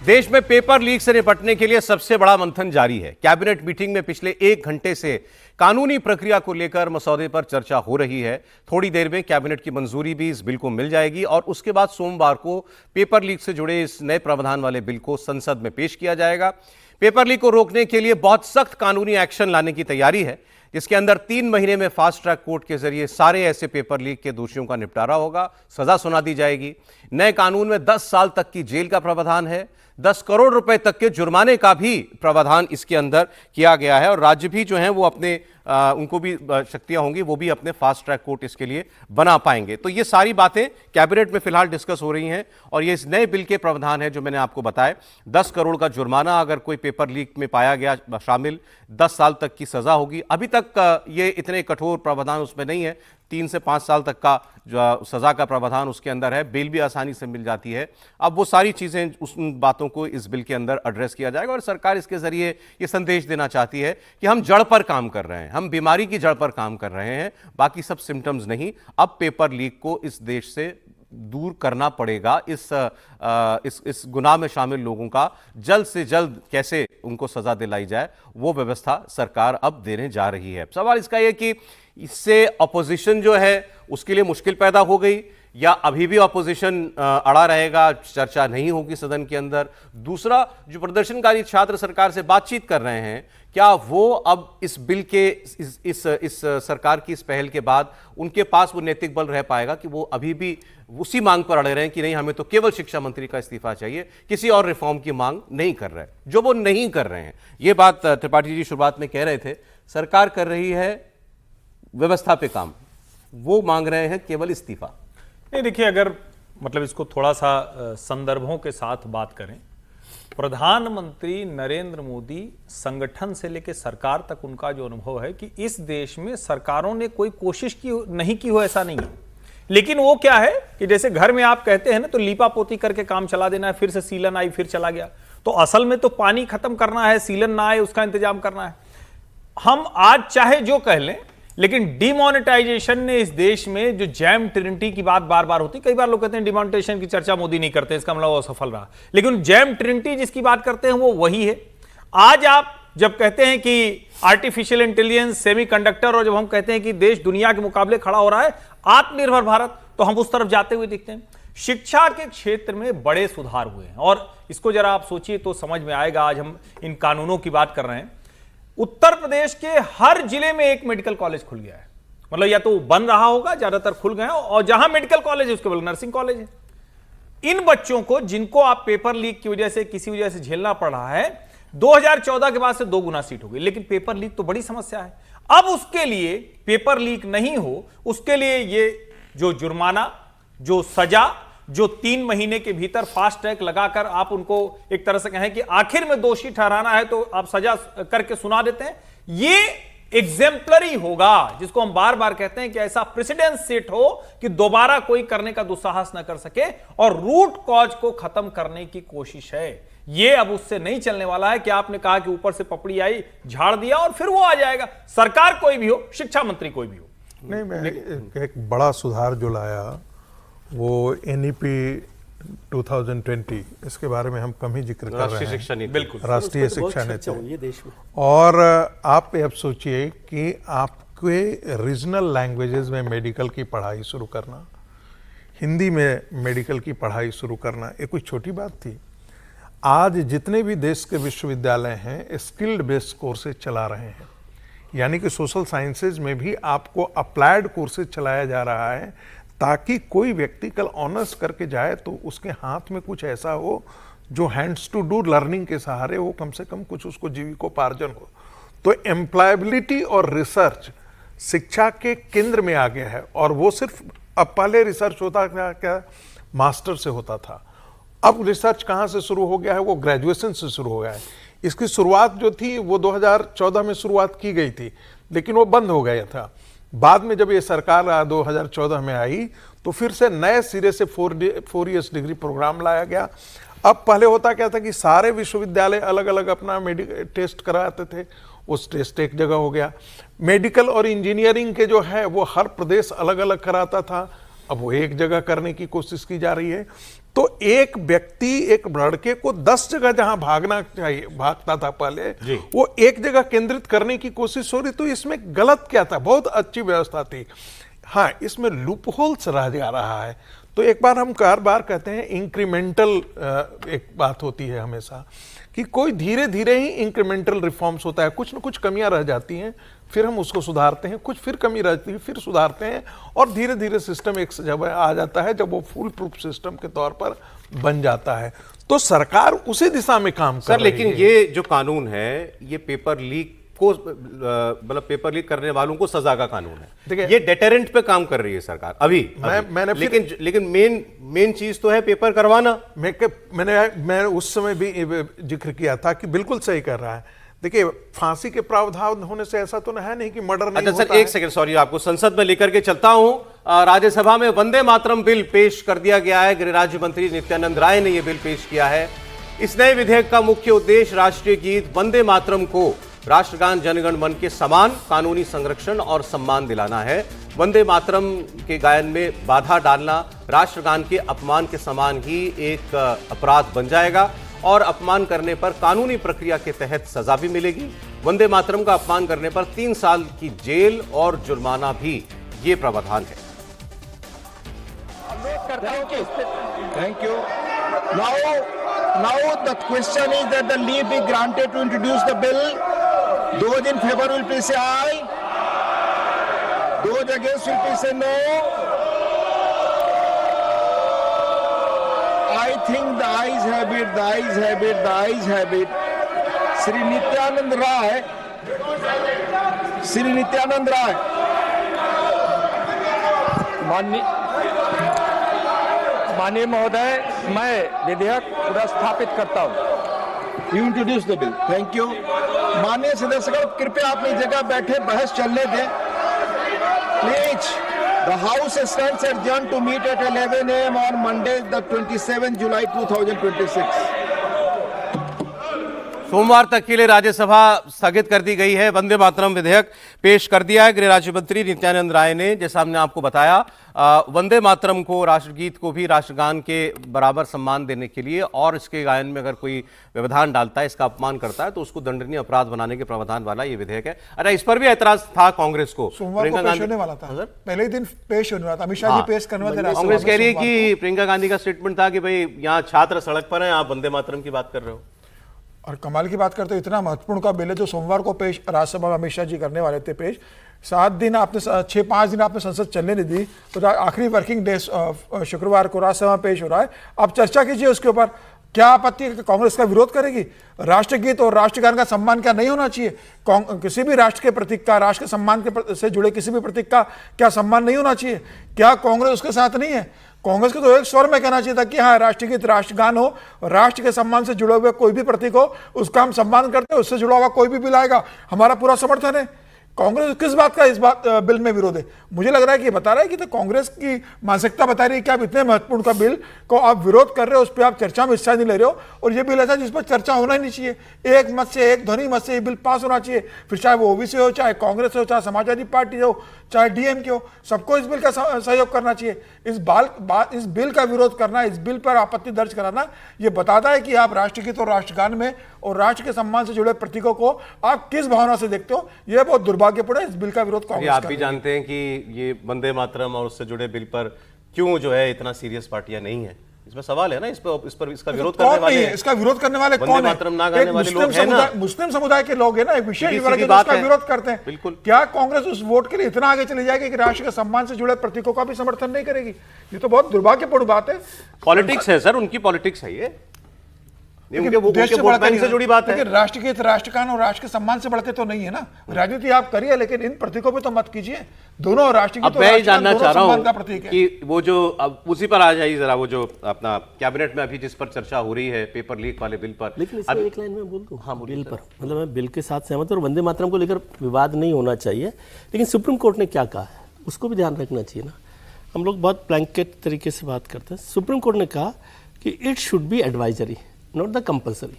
देश में paper leak से निपटने के लिए सबसे बड़ा मंथन जारी है। कैबिनेट मीटिंग में पिछले 1 घंटे से कानूनी प्रक्रिया को लेकर मसौदे पर चर्चा हो रही है। थोड़ी देर में कैबिनेट की मंजूरी भी इस बिल को मिल जाएगी और उसके बाद सोमवार को पेपर लीक से जुड़े इस नए प्रावधान वाले बिल को संसद में पेश किया जाएगा। पेपर लीक को रोकने के लिए बहुत सख्त कानूनी एक्शन लाने की तैयारी है, जिसके अंदर 3 महीने में फास्ट ट्रैक कोर्ट के जरिए सारे ऐसे पेपर लीक के दोषियों का निपटारा होगा, सजा सुना दी जाएगी। नए कानून में 10 साल तक की जेल का प्रावधान है, 10 करोड़ रुपए तक के जुर्माने का भी प्रावधान इसके अंदर किया गया है और राज्य भी जो हैं वो अपने उनको भी शक्तियां होंगी, वो भी अपने फास्ट ट्रैक कोर्ट इसके लिए बना पाएंगे। तो ये सारी बातें कैबिनेट में फिलहाल डिस्कस हो रही हैं और ये इस नए बिल के प्रावधान है जो मैंने आपको बताया। 10 करोड़ का जुर्माना अगर कोई पेपर लीक में पाया गया शामिल, 10 साल तक की सजा होगी। अभी तक ये इतने कठोर प्रावधान उसमें नहीं है, 3 से 5 साल तक का जो सजा का प्रावधान उसके अंदर है, बेल भी आसानी से मिल जाती है। अब वो सारी चीजें, उन बातों को इस बिल के अंदर एड्रेस किया जाएगा और सरकार इसके जरिए ये संदेश देना चाहती है कि हम जड़ पर काम कर रहे हैं, हम बीमारी की जड़ पर काम कर रहे हैं, बाकी सब सिम्टम्स नहीं। अब पेपर लीक को इस देश से दूर करना पड़ेगा। इस गुनाह में शामिल लोगों का जल्द से जल्द कैसे उनको सजा दिलाई जाए, वो व्यवस्था सरकार अब देने जा रही है। सवाल इसका यह कि इससे अपोजिशन जो है उसके लिए मुश्किल पैदा हो गई या अभी भी अपोजिशन अड़ा रहेगा, चर्चा नहीं होगी सदन के अंदर। दूसरा, जो प्रदर्शनकारी छात्र सरकार से बातचीत कर रहे हैं, क्या वो अब इस बिल के इस सरकार की इस पहल के बाद उनके पास वो नैतिक बल रह पाएगा कि वो अभी भी उसी मांग पर अड़े रहे हैं कि नहीं, हमें तो केवल शिक्षा मंत्री का इस्तीफा चाहिए, किसी और रिफॉर्म की मांग नहीं कर रहे, जो वो नहीं कर रहे हैं। ये बात त्रिपाठी जी शुरुआत में कह रहे थे, सरकार कर रही है व्यवस्था पे काम, वो मांग रहे हैं केवल इस्तीफा। नहीं, देखिए, अगर मतलब इसको थोड़ा सा संदर्भों के साथ बात करें, प्रधानमंत्री नरेंद्र मोदी संगठन से लेकर सरकार तक उनका जो अनुभव है कि इस देश में सरकारों ने कोई कोशिश नहीं की हो, ऐसा नहीं है। लेकिन वो क्या है कि जैसे घर में आप कहते हैं ना, तो लीपा पोती करके काम चला देना है, फिर से सीलन आई फिर चला गया। तो असल में तो पानी खत्म करना है, सीलन ना आए उसका इंतजाम करना है। हम आज चाहे जो कह लें, लेकिन डिमोनेटाइजेशन ने इस देश में जो जैम ट्रिनिटी की बात बार बार होती, कई बार लोग कहते हैं डिमोनेटाइजेशन की चर्चा मोदी नहीं करते, इसका मतलब वो असफल रहा। लेकिन जैम ट्रिनिटी जिसकी बात करते हैं वो वही है। आज आप जब कहते हैं कि आर्टिफिशियल इंटेलिजेंस, सेमीकंडक्टर, और जब हम कहते हैं कि देश दुनिया के मुकाबले खड़ा हो रहा है, आत्मनिर्भर भारत, तो हम उस तरफ जाते हुए दिखते हैं। शिक्षा के क्षेत्र में बड़े सुधार हुए हैं और इसको जरा आप सोचिए तो समझ में आएगा। आज हम इन कानूनों की बात कर रहे हैं, उत्तर प्रदेश के हर जिले में एक मेडिकल कॉलेज खुल गया है। मतलब या तो बन रहा होगा, ज्यादातर खुल गए हैं, और जहां मेडिकल कॉलेज है उसके बगल नर्सिंग कॉलेज है। इन बच्चों को, जिनको आप पेपर लीक की वजह से किसी वजह से झेलना पड़ रहा है, 2014 के बाद से 2 गुना सीट हो गई। लेकिन पेपर लीक तो बड़ी समस्या है। अब उसके लिए पेपर लीक नहीं हो, उसके लिए ये जो जुर्माना, जो सजा, जो 3 महीने के भीतर फास्ट ट्रैक लगाकर आप उनको एक तरह से कहें कि आखिर में दोषी ठहराना है तो आप सजा करके सुना देते हैं, ये एग्जेम्पलरी होगा, जिसको हम बार बार कहते हैं कि ऐसा प्रेसिडेंस सेट हो कि दोबारा कोई करने का दुस्साहस न कर सके, और रूट कॉज को खत्म करने की कोशिश है। ये अब उससे नहीं चलने वाला है कि आपने कहा कि ऊपर से पपड़ी आई, झाड़ दिया और फिर वो आ जाएगा। सरकार कोई भी हो, शिक्षा मंत्री कोई भी हो। नहीं, मैं एक बड़ा सुधार जो लाया वो NEP 2020, इसके बारे में हम कम ही जिक्र कर रहे हैं। बिल्कुल, राष्ट्रीय शिक्षा नीति देश में। और आप अब सोचिए कि आपके रीजनल लैंग्वेजेस में मेडिकल की पढ़ाई शुरू करना, हिंदी में मेडिकल की पढ़ाई शुरू करना, ये कोई छोटी बात थी। आज जितने भी देश के विश्वविद्यालय हैं स्किल्ड बेस्ड कोर्सेज चला रहे हैं, यानी कि सोशल साइंसेज में भी आपको अप्लाइड कोर्सेज चलाया जा रहा है, ताकि कोई व्यक्ति कल ऑनर्स करके जाए तो उसके हाथ में कुछ ऐसा हो जो हैंड्स टू डू लर्निंग के सहारे हो, कम से कम कुछ उसको जीविकोपार्जन हो। तो एम्प्लॉयबिलिटी और रिसर्च शिक्षा के केंद्र में आ गया है। और वो सिर्फ, अब पहले रिसर्च होता क्या मास्टर से होता था, अब रिसर्च कहाँ से शुरू हो गया है, वो ग्रेजुएशन से शुरू हो गया है। इसकी शुरुआत जो थी वो 2014 में शुरुआत की गई थी, लेकिन वो बंद हो गया था। बाद में जब ये सरकार 2014 में आई तो फिर से नए सिरे से 4 इयर्स डिग्री प्रोग्राम लाया गया। अब पहले होता क्या था कि सारे विश्वविद्यालय अलग अलग अपना टेस्ट कराते थे, उस टेस्ट एक जगह हो गया। मेडिकल और इंजीनियरिंग के जो है वो हर प्रदेश अलग अलग कराता था, अब वो एक जगह करने की कोशिश की जा रही है। तो एक व्यक्ति एक लड़के को 10 जगह जहां भागना चाहिए, भागता था पहले, वो एक जगह केंद्रित करने की कोशिश हो रही। तो इसमें गलत क्या था? बहुत अच्छी व्यवस्था थी। हाँ, इसमें लूप होल्स रह जा रहा है। तो एक बार हम हर बार कहते हैं इंक्रीमेंटल एक बात होती है हमेशा कि कोई धीरे धीरे ही इंक्रीमेंटल रिफॉर्म्स होता है। कुछ न कुछ कमियां रह जाती हैं, फिर हम उसको सुधारते हैं, कुछ फिर कमी रहती है, फिर सुधारते हैं, और धीरे धीरे सिस्टम एक जब आ जाता है, जब वो फुल प्रूफ सिस्टम के तौर पर बन जाता है। तो सरकार उसी दिशा में काम कर रही है। लेकिन ये जो कानून है, ये पेपर लीक को, मतलब पेपर लीक करने वालों को सजा का कानून है। देखिए, ये डेटरेंट पे काम कर रही है सरकार अभी। मैंने लेकिन मेन चीज तो है पेपर करवाना। मैं उस समय भी जिक्र किया था कि बिल्कुल सही कर रहा है। देखिए, फांसी के प्रावधान होने से ऐसा तो है नहीं कि मर्डर नहीं होता। सर एक सेकंड, सॉरी, आपको संसद में लेकर के चलता हूं। राज्यसभा में वंदे मातरम बिल पेश कर दिया गया है। गृह राज्य मंत्री नित्यानंद राय ने यह बिल पेश किया है। इस नए विधेयक का मुख्य उद्देश्य राष्ट्रीय गीत वंदे मातरम को राष्ट्रगान जनगण मन के समान कानूनी संरक्षण और सम्मान दिलाना है। वंदे मातरम के गायन में बाधा डालना राष्ट्रगान के अपमान के समान ही एक अपराध बन जाएगा, और अपमान करने पर कानूनी प्रक्रिया के तहत सजा भी मिलेगी। वंदे मातरम का अपमान करने पर 3 साल की जेल और जुर्माना भी ये प्रावधान है। Thank you. Now the question is that the leave be granted to introduce the bill. Those in favor will please say aye. Those against will please say no. I think the ayes have it, the ayes have it, the ayes have it. Shri Nityanand Rai. माननीय महोदय, मैं विधेयक पुनर्स्थापित करता हूं। You introduce the bill. Thank you. माननीय सदस्यगण, कृपया अपनी जगह बैठे, बहस चलने दें। Please. The House stands adjourned to meet at 11 a.m. on Monday, the 27th July 2026. सोमवार तक के लिए राज्यसभा स्थगित कर दी गई है। वंदे मातरम विधेयक पेश कर दिया है गृह राज्य मंत्री नित्यानंद राय ने। जैसा हमने आपको बताया, वंदे मातरम को, राष्ट्रगीत को भी राष्ट्रगान के बराबर सम्मान देने के लिए, और इसके गायन में अगर कोई व्यवधान डालता है, इसका अपमान करता है, तो उसको दंडनीय अपराध बनाने के प्रावधान वाला ये विधेयक है। अरे इस पर भी ऐतराज था कांग्रेस को। सोमवार को पेश होने वाला था, पहले ही दिन पेश होने वाला था। अमित शाह जी पेश करने वाले। कांग्रेस कह रही है कि प्रियंका गांधी का स्टेटमेंट था कि भाई यहाँ छात्र सड़क पर हैं, आप वंदे मातरम की बात कर रहे हो। और कमाल की बात करते हो, इतना महत्वपूर्ण का बिल है जो सोमवार को पेश राज्यसभा में अमित शाह जी करने वाले थे पेश। 7 दिन आपने 6-5 दिन आपने संसद चलने नहीं दी, तो आखिरी वर्किंग डे शुक्रवार को राज्यसभा में पेश हो रहा है। आप चर्चा कीजिए उसके ऊपर। क्या आपत्ति है कि कांग्रेस का विरोध करेगी? राष्ट्रगीत और राष्ट्रगान का सम्मान क्या नहीं होना चाहिए? किसी भी राष्ट्र के प्रतीक का, राष्ट्र के सम्मान से जुड़े किसी भी प्रतीक का क्या सम्मान नहीं होना चाहिए? क्या कांग्रेस उसके साथ नहीं है? कांग्रेस को तो एक स्वर में कहना चाहिए था कि हाँ, राष्ट्रगीत, राष्ट्रगान हो, राष्ट्र के सम्मान से जुड़े हुए कोई भी प्रतीक हो, उसका हम सम्मान करते हैं। उससे जुड़ा हुआ कोई भी बिल आएगा, हमारा पूरा समर्थन है। कांग्रेस किस बात का इस बात बिल में विरोध है? मुझे लग रहा है कि बता रहा है कि तो कांग्रेस की मानसिकता बता रही है कि आप इतने महत्वपूर्ण का बिल को आप विरोध कर रहे हो, उस पर आप चर्चा में हिस्सा नहीं ले रहे हो, और ये बिल ऐसा जिस पर चर्चा होना ही नहीं चाहिए। एक मत से, एक ध्वनि मत से ये बिल पास होना चाहिए। फिर चाहे वो ओबीसी हो, चाहे कांग्रेस हो, चाहे समाजवादी पार्टी हो, चाहे डीएमके हो, सबको इस बिल का सहयोग करना चाहिए। इस बिल का विरोध करना, इस बिल पर आपत्ति दर्ज कराना, ये बताता है कि आप राष्ट्रगीत और राष्ट्रगान में और राष्ट्र के सम्मान से जुड़े प्रतीकों को आप किस भावना से देखते हो। यह बहुत दुर्भाग्यपूर्ण है। इस बिल का विरोध कांग्रेस आप भी जानते हैं कि ये वंदे मातरम और उससे जुड़े बिल पर क्यों जो है इतना सीरियस पार्टियां नहीं है। इसमें सवाल है ना, इस पर इसका विरोध करने वाले, इसका विरोध करने वाले कौन है? मातरम ना गाने वाले लोग हैं ना, मुस्लिम समुदाय के लोग हैं ना, एक विशेष इसका विरोध करते हैं। बिल्कुल। क्या कांग्रेस उस वोट के लिए इतना आगे चली जाएगी कि राष्ट्र के सम्मान से जुड़े प्रतीकों का भी समर्थन नहीं करेगी? ये तो बहुत दुर्भाग्यपूर्ण बात है। पॉलिटिक्स है सर, उनकी पॉलिटिक्स है ये, से जुड़ी बात है। राष्ट्रगीत, राष्ट्रगान और राष्ट्र के सम्मान से बढ़ते तो नहीं है ना। राजनीति आप करिए, लेकिन इन प्रतीकों पे तो मत कीजिए। दोनों राष्ट्रगीत और राष्ट्रगान दोनों सम्मान का प्रतीक है। कि वो जो, अब उसी पर आ जाइए जरा, वो जो अपना कैबिनेट में अभी जिस पर चर्चा हो रही है, पेपर लीक वाले बिल पर। लेकिन इसमें एक लाइन में बोल दूं, हाँ, बिल पर, मतलब मैं बिल के साथ सहमत हूं और वंदे मातरम को लेकर विवाद नहीं होना चाहिए। लेकिन सुप्रीम कोर्ट ने क्या कहा है उसको भी ध्यान रखना चाहिए ना। हम लोग बहुत ब्लैंकेट तरीके से बात करते हैं। सुप्रीम कोर्ट ने कहा कि it should be advisory, not the compulsory.